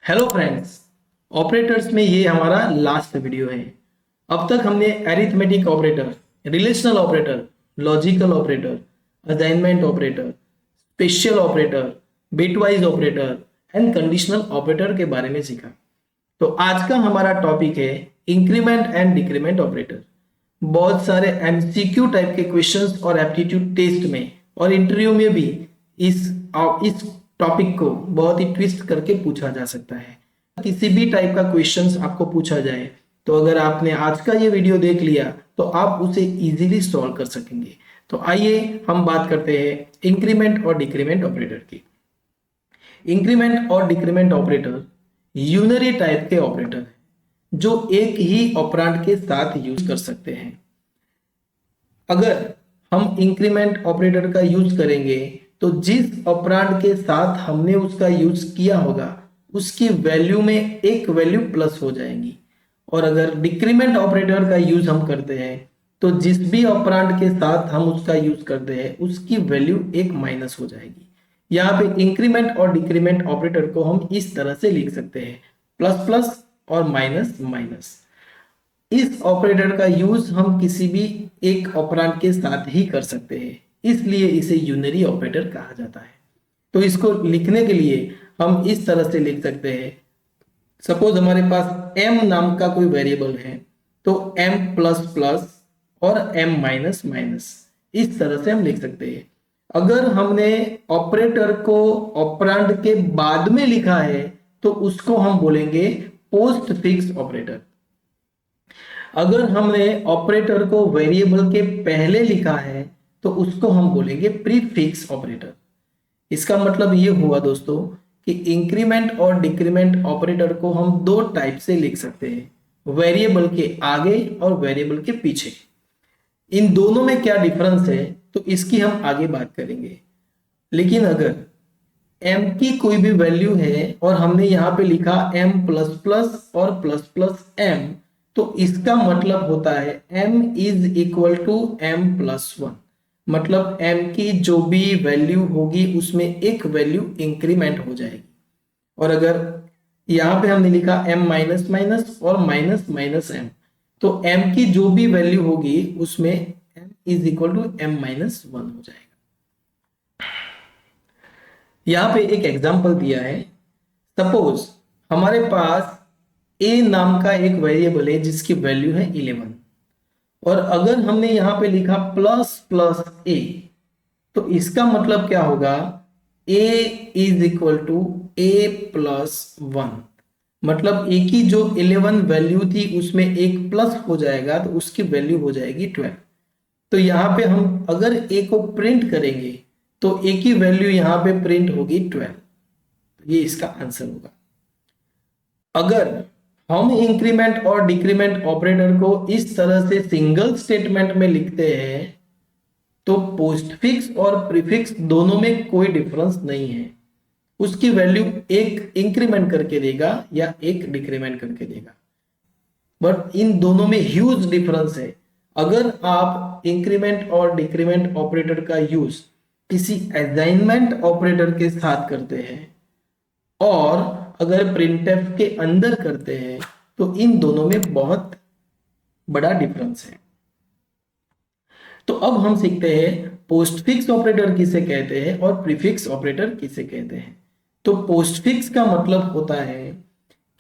Hello friends, operators में ये हमारा लास्ट वीडियो है। अब तक हमने arithmetic operator, relational operator, logical operator, assignment operator, special operator, bitwise operator and conditional operator के बारे में सीखा। तो आज का हमारा टॉपिक है इंक्रीमेंट एंड डिक्रीमेंट ऑपरेटर। बहुत सारे एमसीक्यू टाइप के क्वेश्चंस और एप्टीट्यूड टेस्ट में और इंटरव्यू में भी इस टॉपिक को बहुत ही ट्विस्ट करके पूछा जा सकता है। किसी भी टाइप का क्वेश्चंस आपको पूछा जाए तो अगर आपने आज का ये वीडियो देख लिया तो आप उसे इजीली सॉल्व कर सकेंगे। तो आइए हम बात करते हैं इंक्रीमेंट और डिक्रीमेंट ऑपरेटर की। इंक्रीमेंट और डिक्रीमेंट ऑपरेटर यूनरी टाइप के ऑपरेटर हैं जो एक ही ऑपरेंड के साथ यूज कर सकते हैं। अगर हम इंक्रीमेंट ऑपरेटर का यूज करेंगे तो जिस ऑपरेंड के साथ हमने उसका यूज किया होगा उसकी वैल्यू में एक वैल्यू प्लस हो जाएगी। और अगर डिक्रीमेंट ऑपरेटर का यूज हम करते हैं तो जिस भी ऑपरेंड के साथ हम उसका यूज करते हैं उसकी वैल्यू एक माइनस हो जाएगी। यहाँ पे इंक्रीमेंट और डिक्रीमेंट ऑपरेटर को हम इस तरह से लिख सकते हैं, प्लस प्लस और माइनस माइनस। इस ऑपरेटर का यूज हम किसी भी एक ऑपरेंड के साथ ही कर सकते हैं, इसलिए इसे यूनरी ऑपरेटर कहा जाता है। तो इसको लिखने के लिए हम इस तरह से लिख सकते हैं। सपोज हमारे पास m नाम का कोई वेरिएबल है तो m प्लस प्लस और m माइनस माइनस, इस तरह से हम लिख सकते हैं। अगर हमने ऑपरेटर को ऑपरेंड के बाद में लिखा है तो उसको हम बोलेंगे पोस्ट फिक्स ऑपरेटर। अगर हमने ऑपरेटर को वेरिएबल के पहले लिखा है तो उसको हम बोलेंगे प्रीफिक्स ऑपरेटर। इसका मतलब ये हुआ दोस्तों कि इंक्रीमेंट और डिक्रीमेंट ऑपरेटर को हम दो टाइप से लिख सकते हैं, वेरिएबल के आगे और वेरिएबल के पीछे। इन दोनों में क्या डिफरेंस है तो इसकी हम आगे बात करेंगे। लेकिन अगर m की कोई भी वैल्यू है और हमने यहाँ पे लिखा m प्लस प्लस और प्लस प्लस m, तो इसका मतलब होता है m is equal to m plus one. मतलब m की जो भी वैल्यू होगी उसमें एक वैल्यू इंक्रीमेंट हो जाएगी। और अगर यहाँ पे हमने लिखा m माइनस माइनस और माइनस माइनस m, तो m की जो भी वैल्यू होगी उसमें m is equal to m minus one हो जाएगा। यहाँ पे एक एग्जाम्पल दिया है। सपोज हमारे पास a नाम का एक वेरिएबल है जिसकी वैल्यू है 11 और अगर हमने यहाँ पे लिखा प्लस प्लस a, तो इसका मतलब क्या होगा, a is equal to a plus one. मतलब a की जो 11 वैल्यू थी उसमें एक प्लस हो जाएगा तो उसकी वैल्यू हो जाएगी 12। तो यहाँ पे हम अगर a को प्रिंट करेंगे तो a की वैल्यू यहाँ पे प्रिंट होगी 12। ये इसका आंसर होगा। अगर हम इंक्रीमेंट और डिक्रीमेंट ऑपरेटर को इस तरह से सिंगल स्टेटमेंट में लिखते हैं तो पोस्टफिक्स और प्रीफिक्स दोनों में कोई डिफरेंस नहीं है। उसकी वैल्यू एक इंक्रीमेंट करके देगा या एक डिक्रीमेंट करके देगा, बट इन दोनों में ह्यूज डिफरेंस है। अगर आप इंक्रीमेंट और डिक्रीमेंट ऑपरेटर का यूज किसी असाइनमेंट ऑपरेटर के साथ करते हैं और अगर प्रिंटफ के अंदर करते हैं तो इन दोनों में बहुत बड़ा डिफरेंस है। तो अब हम सीखते हैं पोस्टफिक्स ऑपरेटर किसे कहते हैं और प्रीफिक्स ऑपरेटर किसे कहते हैं। तो पोस्टफिक्स का मतलब होता है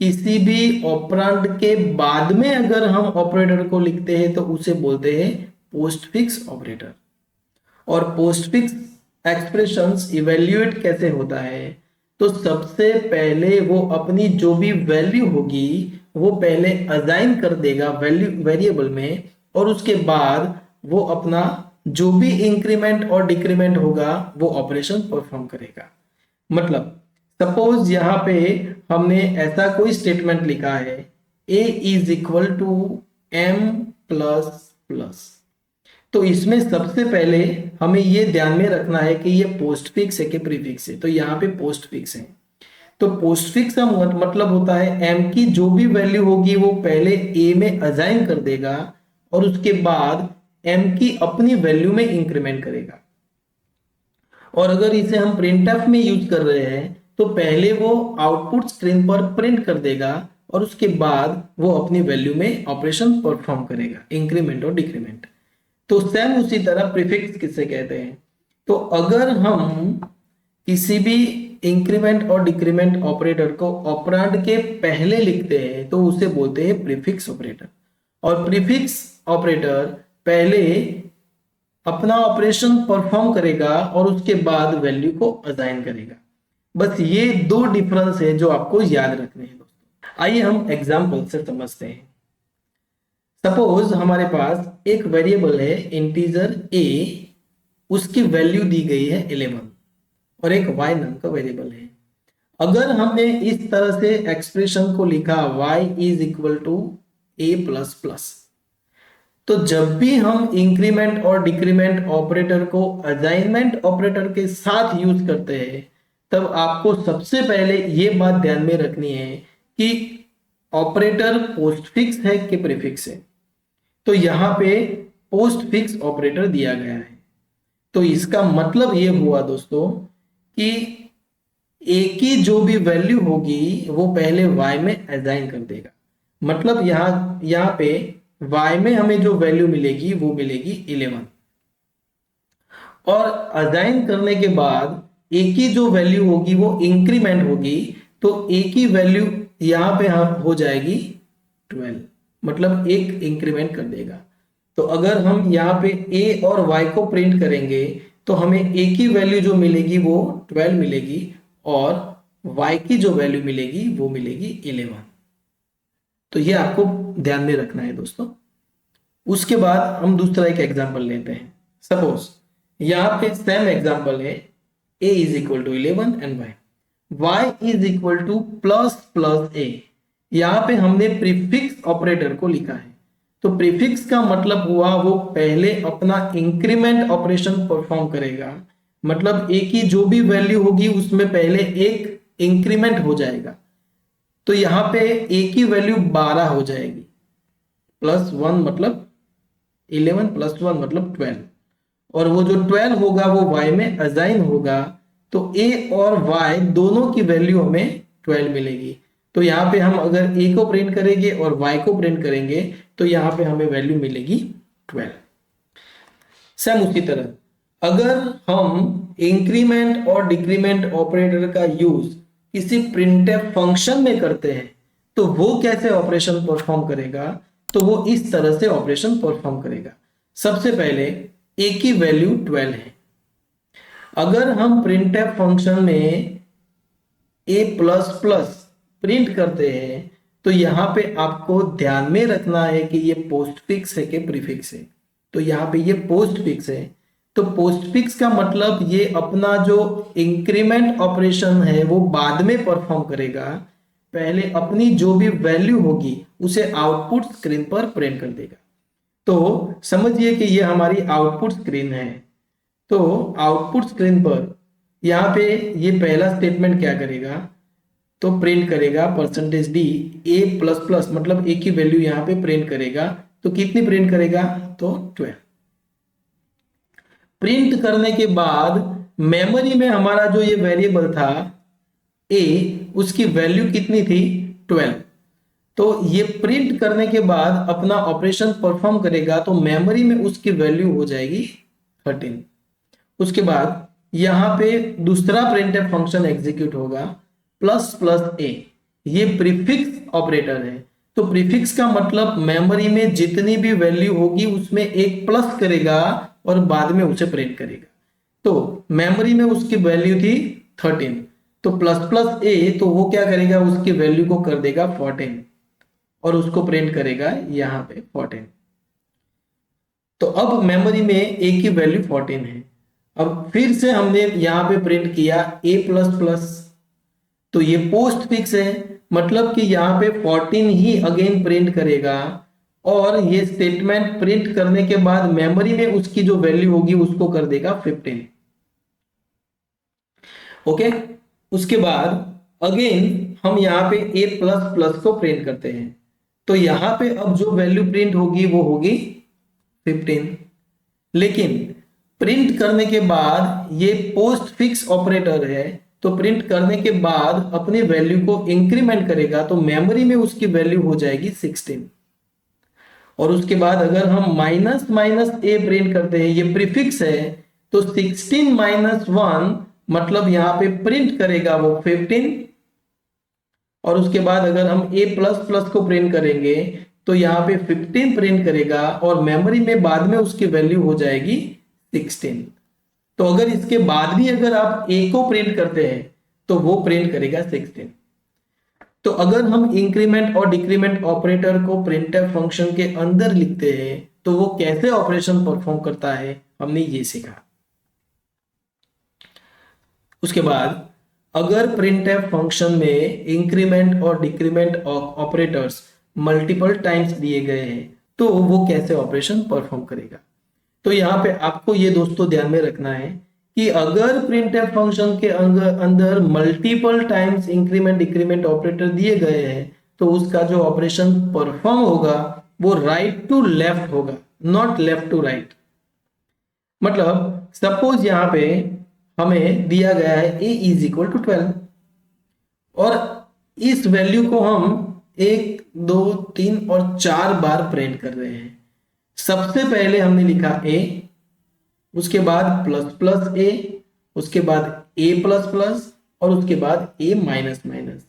किसी भी ऑपरेंड के बाद में अगर हम ऑपरेटर को लिखते हैं तो उसे बोलते हैं पोस्टफिक्स ऑपरेटर। और पोस्टफिक्स एक्सप्रेशंस इवेल्युएट कैसे होता है, तो सबसे पहले वो अपनी जो भी वैल्यू होगी वो पहले असाइन कर देगा वैल्यू वेरिएबल में, और उसके बाद वो अपना जो भी इंक्रीमेंट और डिक्रीमेंट होगा वो ऑपरेशन परफॉर्म करेगा। मतलब सपोज यहाँ पे हमने ऐसा कोई स्टेटमेंट लिखा है a is equal to m plus plus, तो इसमें सबसे पहले हमें ये ध्यान में रखना है कि ये पोस्टफिक्स है कि प्रीफिक्स है। तो यहाँ पे पोस्टफिक्स है। तो पोस्टफिक्स का मतलब होता है m की जो भी वैल्यू होगी वो पहले a में असाइन कर देगा और उसके बाद m की अपनी वैल्यू में इंक्रीमेंट करेगा। और अगर इसे हम प्रिंटफ में यूज कर रहे हैं तो पहले वो आउटपुट स्क्रीन पर प्रिंट कर देगा और उसके बाद वो अपनी वैल्यू में ऑपरेशन परफॉर्म करेगा, इंक्रीमेंट और डिक्रीमेंट। तो सेम उसी तरह प्रीफिक्स किसे कहते हैं? तो अगर हम किसी भी इंक्रीमेंट और डिक्रीमेंट ऑपरेटर को ऑपरेंड के पहले लिखते हैं तो उसे बोलते हैं प्रीफिक्स ऑपरेटर। और प्रीफिक्स ऑपरेटर पहले अपना ऑपरेशन परफॉर्म करेगा और उसके बाद वैल्यू को असाइन करेगा। बस ये दो डिफरेंस है जो आपको याद रखने हैं दोस्तों। आइए हम एग्जांपल से समझते हैं। सपोज हमारे पास एक वेरिएबल है इंटीजर a, उसकी वैल्यू दी गई है 11 और एक y नाम का वेरिएबल है। अगर हमने इस तरह से एक्सप्रेशन को लिखा y is equal to a plus plus, तो जब भी हम इंक्रीमेंट और डिक्रीमेंट ऑपरेटर को असाइनमेंट ऑपरेटर के साथ यूज करते हैं तब आपको सबसे पहले ये बात ध्यान में रखनी है कि ऑपरेटर पोस्टफिक्स है कि प्रीफिक्स है। तो यहां पे पोस्टफिक्स ऑपरेटर दिया गया है, तो इसका मतलब ये हुआ दोस्तों कि a की जो भी वैल्यू होगी वो पहले y में असाइन कर देगा। मतलब यहाँ पे y में हमें जो वैल्यू मिलेगी वो मिलेगी 11 और असाइन करने के बाद a की जो वैल्यू होगी वो इंक्रीमेंट होगी, तो a की वैल्यू यहाँ पे हो जाएगी 12, मतलब एक इंक्रीमेंट कर देगा। तो अगर हम यहाँ पे a और y को प्रिंट करेंगे तो हमें a की वैल्यू जो मिलेगी वो 12 मिलेगी और y की जो वैल्यू मिलेगी वो मिलेगी 11। तो ये आपको ध्यान में रखना है दोस्तों। उसके बाद हम दूसरा एक एग्जांपल लेते हैं। सपोज यहाँ पे सेम एग्जांपल है a is equal to 11 and y is equal to plus plus a। यहाँ पे हमने प्रीफिक्स ऑपरेटर को लिखा है। तो प्रीफिक्स का मतलब हुआ वो पहले अपना इंक्रीमेंट ऑपरेशन परफॉर्म करेगा, मतलब a की जो भी वैल्यू होगी उसमें पहले एक इंक्रीमेंट हो जाएगा। तो यहाँ पे a की वैल्यू 12 हो जाएगी, प्लस 1 मतलब 11 प्लस 1 मतलब 12, और वो जो 12 होगा वो y में असाइन होगा। तो a और y दोनों की वैल्यू हमें 12 मिलेगी। तो यहाँ पे हम अगर a को प्रिंट करेंगे और y को प्रिंट करेंगे तो यहाँ पे हमें वैल्यू मिलेगी 12। सेम उसी तरह अगर हम इंक्रीमेंट और डिक्रीमेंट ऑपरेटर का यूज किसी प्रिंटफ फंक्शन में करते हैं तो वो कैसे ऑपरेशन परफॉर्म करेगा? तो वो इस तरह से ऑपरेशन परफॉर्म करेगा। सबसे पहले a की वैल्यू 12 है। अगर हम प्रिंटफ फंक्शन में a प्लस प्लस प्रिंट करते हैं तो यहाँ पे आपको ध्यान में रखना है कि ये पोस्टफिक्स है कि प्रीफिक्स है। तो यहाँ पे ये पोस्टफिक्स है, तो पोस्टफिक्स का मतलब ये अपना जो इंक्रीमेंट ऑपरेशन है वो बाद में परफॉर्म करेगा, पहले अपनी जो भी वैल्यू होगी उसे आउटपुट स्क्रीन पर प्रिंट कर देगा। तो समझिए कि ये हमारी आउटपुट स्क्रीन है। तो आउटपुट स्क्रीन पर यहाँ पे ये पहला स्टेटमेंट क्या करेगा? तो प्रिंट करेगा %d a प्लस प्लस, मतलब a की वैल्यू यहाँ पे प्रिंट करेगा। तो कितनी प्रिंट करेगा? तो 12। प्रिंट करने के बाद मेमोरी में हमारा जो ये वेरिएबल था a, उसकी वैल्यू कितनी थी? 12। तो ये प्रिंट करने के बाद अपना ऑपरेशन परफॉर्म करेगा तो मेमोरी में उसकी वैल्यू हो जाएगी 13। उसके बाद यहाँ पे दूसरा प्रिंटफ फंक्शन एग्जीक्यूट होगा प्लस प्लस a, ये प्रीफिक्स ऑपरेटर है। तो प्रीफिक्स का मतलब मेमोरी में जितनी भी वैल्यू होगी उसमें एक प्लस करेगा और बाद में उसे प्रिंट करेगा। तो मेमोरी में उसकी वैल्यू थी 13, तो प्लस प्लस a, तो वो क्या करेगा? उसकी वैल्यू को कर देगा 14 और उसको प्रिंट करेगा यहाँ पे 14। तो अब मेमोरी में a की वैल्यू 14 है। अब फिर से हमने यहाँ पे प्रिंट किया a प्लस प्लस, तो ये पोस्ट फिक्स है, मतलब कि यहाँ पे 14 ही अगेन प्रिंट करेगा और ये स्टेटमेंट प्रिंट करने के बाद मेमोरी में उसकी जो वैल्यू होगी उसको कर देगा 15। ओके, उसके बाद अगेन हम यहाँ पे a प्लस प्लस को प्रिंट करते हैं। तो यहाँ पे अब जो वैल्यू प्रिंट होगी वो होगी 15, लेकिन प्रिंट करने के बाद ये पोस्ट फिक्स ऑपरेटर है, तो प्रिंट करने के बाद अपनी वैल्यू को इंक्रीमेंट करेगा तो मेमोरी में उसकी वैल्यू हो जाएगी 16। और उसके बाद अगर हम माइनस माइनस ए प्रिंट करते हैं, ये प्रीफिक्स है, तो 16 माइनस 1 मतलब यहाँ पे प्रिंट करेगा वो 15। और उसके बाद अगर हम ए प्लस प्लस को प्रिंट करेंगे तो यहाँ पे 15 प्रिंट करेगा और मेमोरी में बाद में उसकी वैल्यू हो जाएगी 16। तो अगर इसके बाद भी अगर आप ए को प्रिंट करते हैं तो वो प्रिंट करेगा 16। तो अगर हम इंक्रीमेंट और डिक्रीमेंट ऑपरेटर को प्रिंटफ फंक्शन के अंदर लिखते हैं तो वो कैसे ऑपरेशन परफॉर्म करता है, हमने ये सीखा। उसके बाद अगर प्रिंटफ फंक्शन में इंक्रीमेंट और डिक्रीमेंट ऑपरेटर्स मल्टीपल टाइम्स दिए गए हैं तो वो कैसे ऑपरेशन परफॉर्म करेगा। तो यहाँ पे आपको ये दोस्तों ध्यान में रखना है कि अगर प्रिंटफ फंक्शन के अंदर multiple times increment decrement operator दिए गए हैं तो उसका जो ऑपरेशन परफॉर्म होगा वो राइट टू लेफ्ट होगा, नॉट लेफ्ट टू राइट। मतलब सपोज यहाँ पे हमें दिया गया है a इज इक्वल टू 12 और इस वैल्यू को हम 1 2 3 और 4 बार प्रिंट कर रहे हैं। सबसे पहले हमने लिखा a, उसके बाद प्लस प्लस a, उसके बाद a प्लस प्लस और उसके बाद a माइनस माइनस।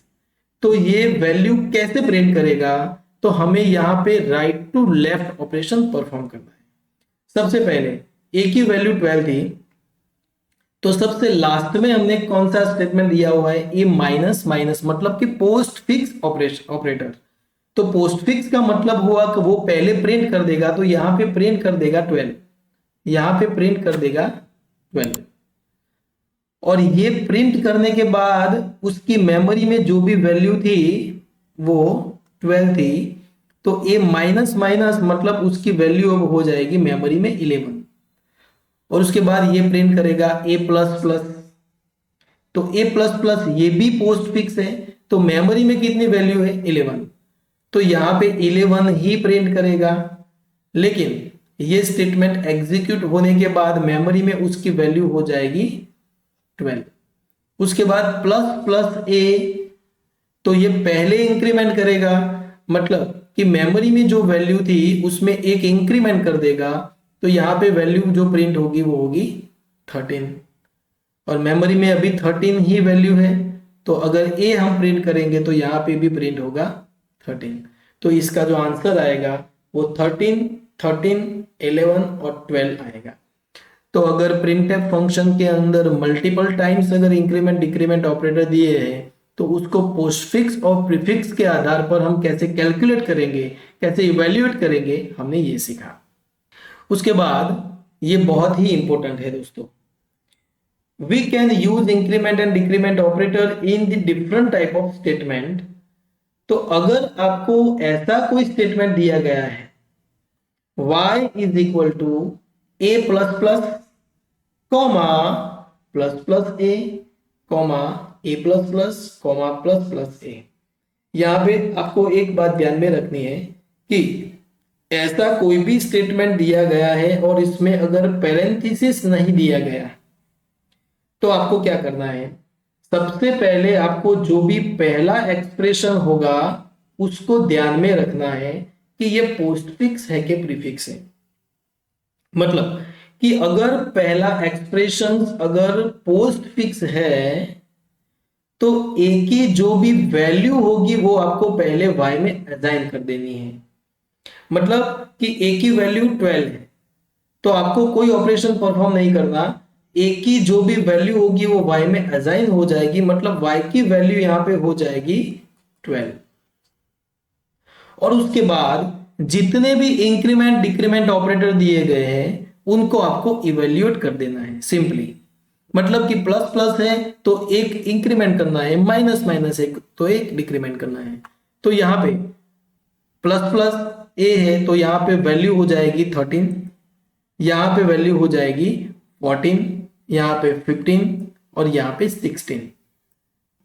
तो ये वैल्यू कैसे प्रिंट करेगा, तो हमें यहाँ पे right to left operation perform करना है। सबसे पहले a की वैल्यू 12 थी तो सबसे लास्ट में हमने कौन सा स्टेटमेंट दिया हुआ है, ए माइनस माइनस मतलब कि पोस्ट फिक्स ऑपरेटर। तो पोस्ट फिक्स का मतलब हुआ कि वो पहले प्रिंट कर देगा, तो यहां पे प्रिंट कर देगा 12, यहां पे प्रिंट कर देगा 12। और ये प्रिंट करने के बाद उसकी मेमोरी में जो भी वैल्यू थी वो 12 थी, तो ए माइनस माइनस मतलब उसकी वैल्यू अब हो जाएगी मेमोरी में 11। और उसके बाद ये प्रिंट करेगा a प्लस प्लस, तो a प्लस प्लस ये भी पोस्ट फिक्स है, तो मेमोरी में कितनी वैल्यू है 11, तो यहाँ पे 11 ही प्रिंट करेगा। लेकिन ये स्टेटमेंट एग्जीक्यूट होने के बाद मेमोरी में उसकी वैल्यू हो जाएगी 12। उसके बाद प्लस प्लस a, तो ये पहले इंक्रीमेंट करेगा, मतलब कि मेमोरी में जो वैल्यू थी उसमें एक इंक्रीमेंट कर देगा, तो यहाँ पे वैल्यू जो प्रिंट होगी वो होगी 13 और मेमोरी में अभी 13 ही वैल्यू है, तो अगर a हम प्रिंट करेंगे तो यहाँ पे भी प्रिंट होगा 13। तो इसका जो आंसर आएगा वो 13, 13, 11 और 12 आएगा। तो अगर प्रिंटफ फंक्शन के अंदर मल्टीपल टाइम्स अगर इंक्रीमेंट डिक्रीमेंट ऑपरेटर दिए हैं तो उसको पोस्टफिक्स और प्रीफिक्स के आधार पर हम कैसे कैलकुलेट करेंगे, कैसे इवैल्यूएट करेंगे, हमने ये सीखा। उसके बाद ये बहुत ही इंपॉर्टेंट है दोस्तों, we can use increment and decrement operator in the different type of statement. तो अगर आपको ऐसा कोई स्टेटमेंट दिया गया है y is equal to a plus plus comma plus plus a comma a plus plus comma plus plus a, यहां पे आपको एक बात ध्यान में रखनी है कि ऐसा कोई भी स्टेटमेंट दिया गया है और इसमें अगर पैरेंथेसिस नहीं दिया गया तो आपको क्या करना है, सबसे पहले आपको जो भी पहला एक्सप्रेशन होगा उसको ध्यान में रखना है कि ये पोस्टफिक्स है कि प्रीफिक्स है। मतलब कि अगर पहला एक्सप्रेशन अगर पोस्टफिक्स है तो a की जो भी वैल्यू होगी वो आपको पहले y में असाइन कर देनी है। मतलब कि a की वैल्यू 12 है तो आपको कोई ऑपरेशन परफॉर्म नहीं करना, a की जो भी वैल्यू होगी वो y में असाइन हो जाएगी, मतलब y की वैल्यू यहां पे हो जाएगी 12। और उसके बाद जितने भी इंक्रीमेंट डिक्रीमेंट ऑपरेटर दिए गए हैं उनको आपको इवैल्यूएट कर देना है सिंपली। मतलब कि प्लस प्लस है तो एक इंक्रीमेंट करना है, माइनस माइनस है तो एक डिक्रीमेंट करना है। तो यहाँ पे प्लस प्लस a है तो यहाँ पे वैल्यू हो जाएगी 13, यहाँ पे वैल्यू हो जाएगी 14, यहाँ पे 15 और यहाँ पे 16।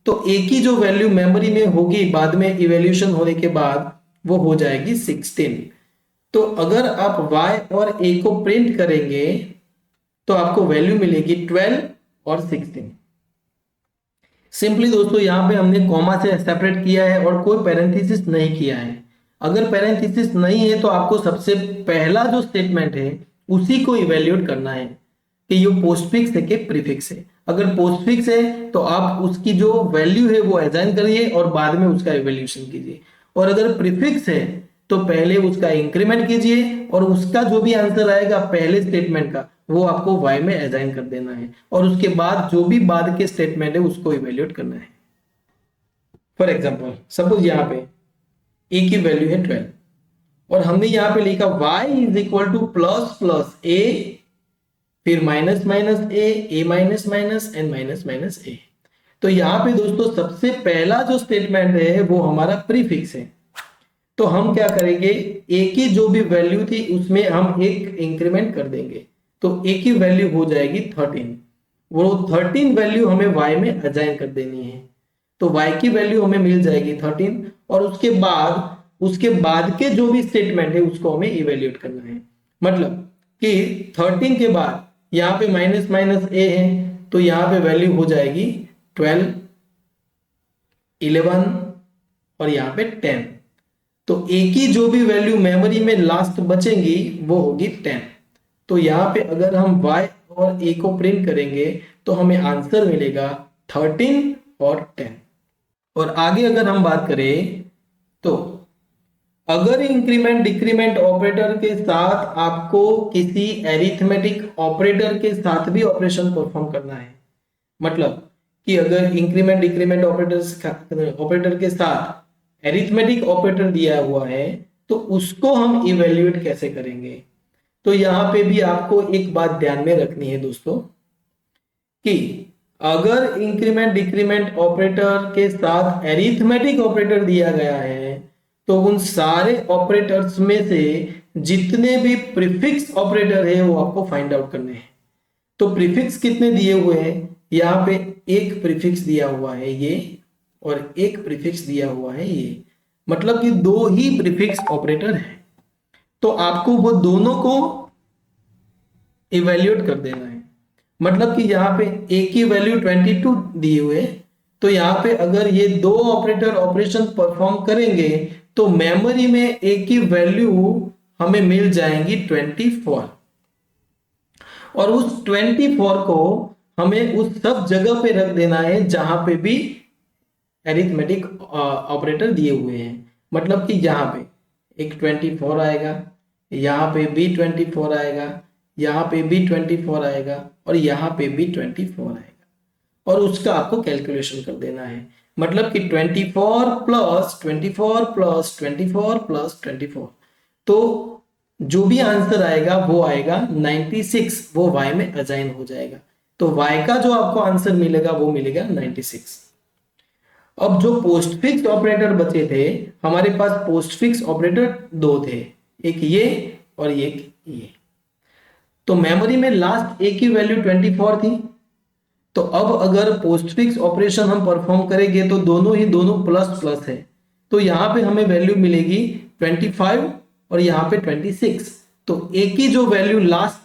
तो a की जो वैल्यू मेमोरी में होगी बाद में इवैल्यूएशन होने के बाद वो हो जाएगी 16। तो अगर आप y और a को प्रिंट करेंगे तो आपको वैल्यू मिलेगी 12 और 16। सिंपली दोस्तों यहाँ पे हमने कॉमा से सेपरेट किया है और कोई पैरेंथेसिस नहीं किया है। अगर पैरेंथेसिस नहीं है तो आपको सबसे पहला जो स्टेटमेंट है उसी को इवेल्युएट करना है कि ये पोस्टफिक्स है कि प्रीफिक्स है। अगर पोस्टफिक्स है तो आप उसकी जो वैल्यू है वो असाइन करिए और बाद में उसका इवेल्यूशन कीजिए, और अगर प्रीफिक्स है तो पहले उसका इंक्रीमेंट कीजिए और उसका जो भी आंसर आएगा पहले स्टेटमेंट का वो आपको y में असाइन कर देना है, और उसके बाद जो भी बाद के स्टेटमेंट है उसको इवेल्युएट करना है। फॉर एग्जांपल सपोज यहाँ पे a की वैल्यू है 12 और हमने यहाँ पे लिखा y is equal to plus plus a, फिर minus minus a minus minus N minus minus a। तो यहाँ पे दोस्तों सबसे पहला जो स्टेटमेंट है वो हमारा प्रीफिक्स है। तो हम क्या करेंगे, a की जो भी वैल्यू थी उसमें हम एक इंक्रीमेंट कर देंगे, तो a की वैल्यू हो जाएगी 13। वो 13 वैल्यू हमें y में असाइन कर देनी है, तो y की वैल्यू हमें मिल जाएगी 13, और उसके बाद के जो भी स्टेटमेंट है उसको हमें इवेल्युएट करना है। मतलब कि 13 के बाद यहाँ पे माइनस माइनस a है तो यहाँ पे वैल्यू हो जाएगी 12, 11 और यहाँ पे 10। तो a की जो भी वैल्यू मेमोरी में लास्ट बचेंगी वो होगी 10। तो यहाँ पे अगर हम y और a को प्रिंट करेंगे तो हमें आंसर मिलेगा 13 और 10। और आगे अगर हम बात करें तो अगर इंक्रीमेंट डिक्रीमेंट ऑपरेटर के साथ आपको किसी एरिथमेटिक ऑपरेटर के साथ भी ऑपरेशन परफॉर्म करना है, मतलब कि अगर इंक्रीमेंट डिक्रीमेंट ऑपरेटर के साथ एरिथमेटिक ऑपरेटर दिया हुआ है तो उसको हम इवेल्युएट कैसे करेंगे। तो यहाँ पे भी आपको एक बात ध्यान में रखनी है दोस्तों कि अगर इंक्रीमेंट डिक्रीमेंट ऑपरेटर के साथ एरिथमेटिक ऑपरेटर दिया गया है तो उन सारे ऑपरेटर्स में से जितने भी प्रीफिक्स ऑपरेटर है वो आपको फाइंड आउट करने हैं। तो प्रीफिक्स कितने दिए हुए हैं, यहाँ पे एक प्रीफिक्स दिया हुआ है ये और एक प्रीफिक्स दिया हुआ है ये, मतलब कि दो ही प्रीफिक्स ऑपरेटर है। तो आपको वो दोनों को इवेल्युएट कर देना है। मतलब कि यहाँ पे a की वैल्यू 22 दिए हुए, तो यहाँ पे अगर ये दो ऑपरेटर ऑपरेशन परफॉर्म करेंगे तो मेमोरी में a की वैल्यू हमें मिल जाएंगी 24, और उस 24 को हमें उस सब जगह पे रख देना है जहां पे भी एरिथमेटिक ऑपरेटर दिए हुए हैं। मतलब कि यहाँ पे एक 24 आएगा, यहाँ पे भी 24 आएगा, यहाँ पे भी 24 आएगा और यहाँ पे भी 24 आएगा, और उसका आपको कैलकुलेशन कर देना है। मतलब कि 24 प्लस 24 प्लस 24 प्लस 24, तो जो भी आंसर आएगा वो आएगा 96, वो y में असाइन हो जाएगा। तो y का जो आपको आंसर मिलेगा वो मिलेगा 96। अब जो पोस्टफिक्स ऑपरेटर बचे थे, हमारे पास पोस्टफिक्स ऑपरेटर दो थे, एक ये और एक ये। तो मेमोरी में लास्ट a की वैल्यू 24 थी, तो अब अगर पोस्टफिक्स ऑपरेशन हम परफॉर्म करेंगे तो दोनों प्लस प्लस है, तो यहाँ पे हमें वैल्यू मिलेगी 25 और यहाँ पे 26। तो a की जो वैल्यू लास्ट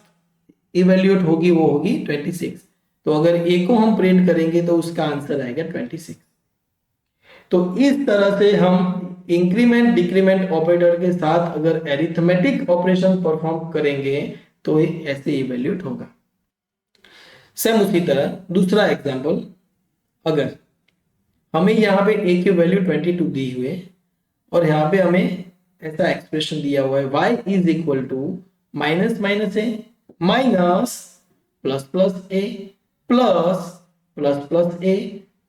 इवेल्युएट होगी वो होगी 26। तो अगर a को हम प्रिंट करेंगे तो उसका आंसर आएगा 26। तो इस तरह से हम इंक्रीमेंट डिक्रीमेंट ऑपरेटर के साथ अगर एरिथमेटिक ऑपरेशन परफॉर्म करेंगे तो ऐसे इवेल्युएट होगा। सेम उसी तरह दूसरा एग्जांपल, अगर हमें यहाँ पे a की वैल्यू 22 दी हुई है और यहाँ पे हमें ऐसा एक्सप्रेशन दिया हुआ है y is equal to minus minus A minus plus plus A plus plus plus A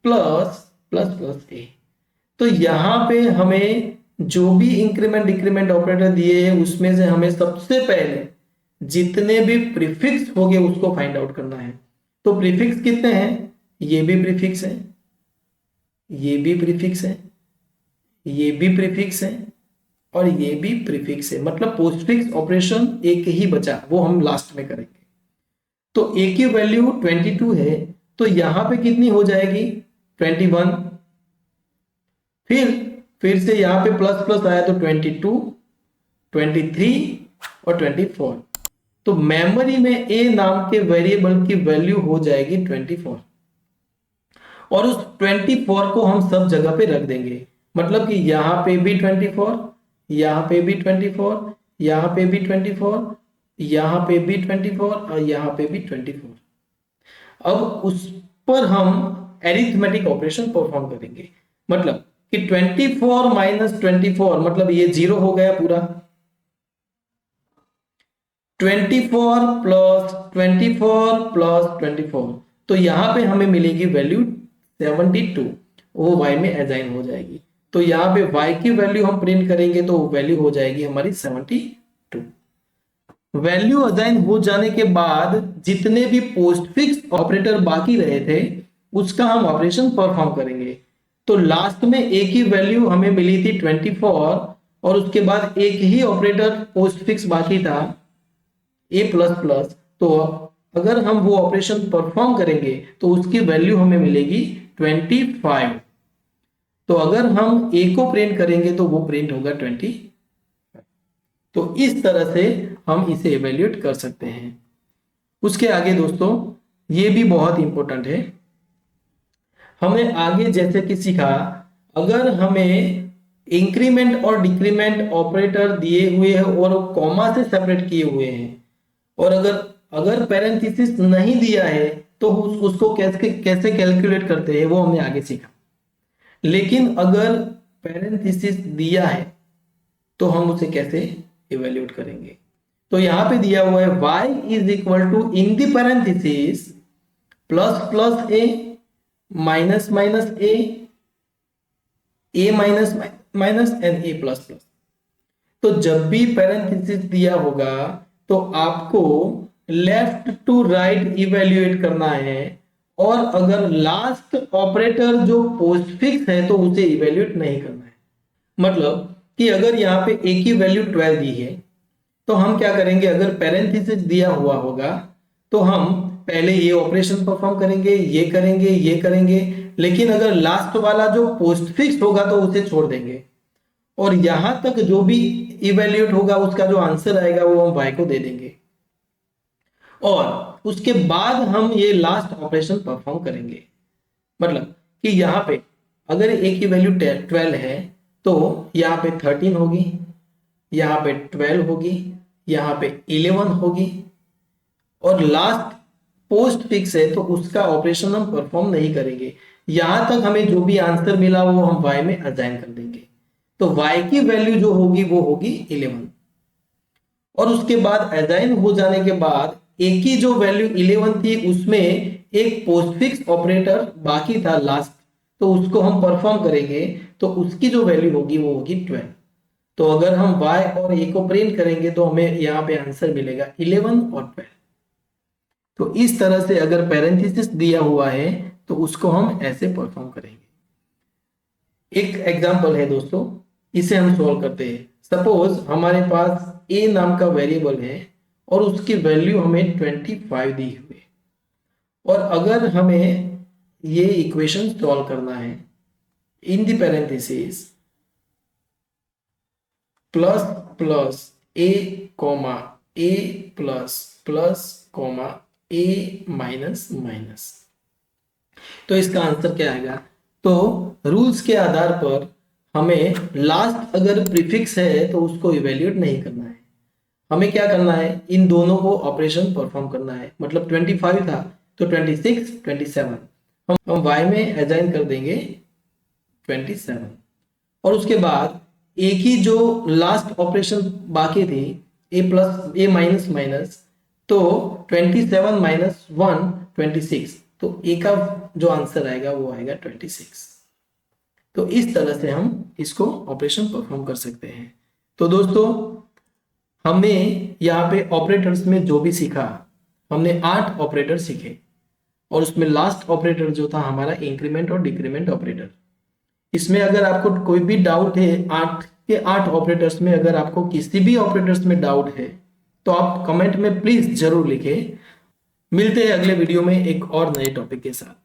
plus plus plus A. तो यहाँ पे हमें जो भी इंक्रीमेंट डिक्रीमेंट ऑपरेटर दिए हैं उसमें से हमें सबसे पहले जितने भी प्रीफिक्स हो गए उसको फाइंड आउट करना है। तो प्रीफिक्स कितने हैं, ये भी प्रीफिक्स है, ये भी प्रीफिक्स है, ये भी प्रीफिक्स है और ये भी प्रीफिक्स है। मतलब पोस्टफिक्स ऑपरेशन एक ही बचा, वो हम लास्ट में करेंगे। तो a की वैल्यू 22 है तो यहां पे कितनी हो जाएगी 21, फिर से यहाँ पे प्लस प्लस आया तो 22, 23 और 24। तो मेमोरी में a नाम के वेरिएबल की वैल्यू हो जाएगी 24, और उस 24 को हम सब जगह पे रख देंगे। मतलब कि यहाँ पे भी 24, यहाँ पे भी 24, यहाँ पे भी 24, यहाँ पे भी 24 और यहाँ पे भी 24। अब उस पर हम एरिथमेटिक ऑपरेशन परफॉर्म करेंगे। मतलब कि 24 माइनस 24 मतलब ये 0 हो गया पूरा। 24 प्लस 24 प्लस 24, तो यहां पे हमें मिलेगी वैल्यू 72, वो y में असाइन हो जाएगी। तो यहाँ पे y की वैल्यू हम प्रिंट करेंगे तो वैल्यू हो जाएगी हमारी 72। वैल्यू असाइन हो जाने के बाद जितने भी पोस्टफिक्स ऑपरेटर बाकी रहे थे उसका हम ऑपरेशन परफॉर्म करेंगे। तो लास्ट में एक ही वैल्यू हमें मिली थी 24 और उसके बाद एक ही ऑपरेटर पोस्टफिक्स बाकी था a प्लस प्लस। तो अगर हम वो ऑपरेशन परफॉर्म करेंगे तो उसकी वैल्यू हमें मिलेगी 25। तो अगर हम a को प्रिंट करेंगे तो वो प्रिंट होगा 20। तो इस तरह से हम इसे इवेल्युएट कर सकते हैं। उसके आगे दोस्तों ये भी बहुत इंपॉर्टेंट है। हमने आगे जैसे कि सीखा, अगर हमें इंक्रीमेंट और डिक्रीमेंट ऑपरेटर दिए हुए हैं और कॉमा से सेपरेट किए हुए हैं, और अगर पैरेंथेसिस नहीं दिया है तो उसको कैसे कैसे कैलकुलेट करते हैं वो हमने आगे सीखा। लेकिन अगर पैरेंथेसिस दिया है तो हम उसे कैसे इवेल्युएट करेंगे। तो यहां पे दिया हुआ है y is equal to in the parenthesis plus plus A minus minus A minus minus and A plus plus. तो जब भी पैरेंथेसिस दिया होगा तो आपको लेफ्ट टू राइट इवेल्युएट करना है, और अगर लास्ट ऑपरेटर जो पोस्टफिक्स है तो उसे इवेल्युएट नहीं करना है। मतलब कि अगर यहाँ पे a की वैल्यू 12 दी है तो हम क्या करेंगे, अगर पैरेंथेसिस दिया हुआ होगा तो हम पहले ये ऑपरेशन परफॉर्म करेंगे, ये करेंगे, ये करेंगे, लेकिन अगर लास्ट वाला जो पोस्टफिक्स होगा तो उसे छोड़ देंगे, और यहां तक जो भी इवेल्युएट होगा उसका जो आंसर आएगा वो हम y को दे देंगे, और उसके बाद हम ये लास्ट ऑपरेशन परफॉर्म करेंगे। मतलब कि यहाँ पे अगर a की वैल्यू 12 है तो यहाँ पे 13 होगी, यहाँ पे 12 होगी, यहाँ पे 11 होगी, और लास्ट पोस्ट फिक्स है तो उसका ऑपरेशन हम परफॉर्म नहीं करेंगे। यहां तक हमें जो भी आंसर मिला वो हम y में असाइन कर देंगे। तो y की वैल्यू जो होगी वो होगी 11, और उसके बाद असाइन हो जाने के बाद a की जो वैल्यू 11 थी उसमें एक पोस्टफिक्स ऑपरेटर बाकी था लास्ट, तो उसको हम परफॉर्म करेंगे तो उसकी जो वैल्यू होगी वो होगी 12। तो अगर हम y और a को प्रिंट करेंगे तो हमें यहाँ पे आंसर मिलेगा 11 और 12। तो इस तरह से अगर पैरेंथेसिस दिया हुआ है तो उसको हम ऐसे परफॉर्म करेंगे। एक एग्जांपल है दोस्तों, इसे हम सॉल्व करते हैं। सपोज हमारे पास a नाम का वेरिएबल है और उसकी वैल्यू हमें 25 दी हुई है, और अगर हमें ये इक्वेशन सॉल्व करना है इन the parenthesis plus plus a comma a plus plus comma a minus minus, तो इसका आंसर क्या आएगा। तो रूल्स के आधार पर हमें लास्ट अगर प्रीफिक्स है तो उसको इवेल्युएट नहीं करना है, हमें क्या करना है, इन दोनों को ऑपरेशन परफॉर्म करना है। मतलब 25 था तो 26 27 हम y में असाइन कर देंगे 27, और उसके बाद a की जो लास्ट ऑपरेशन बाकी थी a plus a minus minus, तो 27 माइनस 1 26, तो a का जो आंसर आएगा वो आएगा 26। तो इस तरह से हम इसको ऑपरेशन परफॉर्म कर सकते हैं। तो दोस्तों हमने यहाँ पे ऑपरेटर्स में जो भी सीखा, हमने 8 ऑपरेटर सीखे, और उसमें लास्ट ऑपरेटर जो था हमारा इंक्रीमेंट और डिक्रीमेंट ऑपरेटर। इसमें अगर आपको कोई भी डाउट है 8 के 8 ऑपरेटर्स में, अगर आपको किसी भी ऑपरेटर्स में डाउट है तो आप कमेंट में प्लीज जरूर लिखें। मिलते हैं अगले वीडियो में एक और नए टॉपिक के साथ।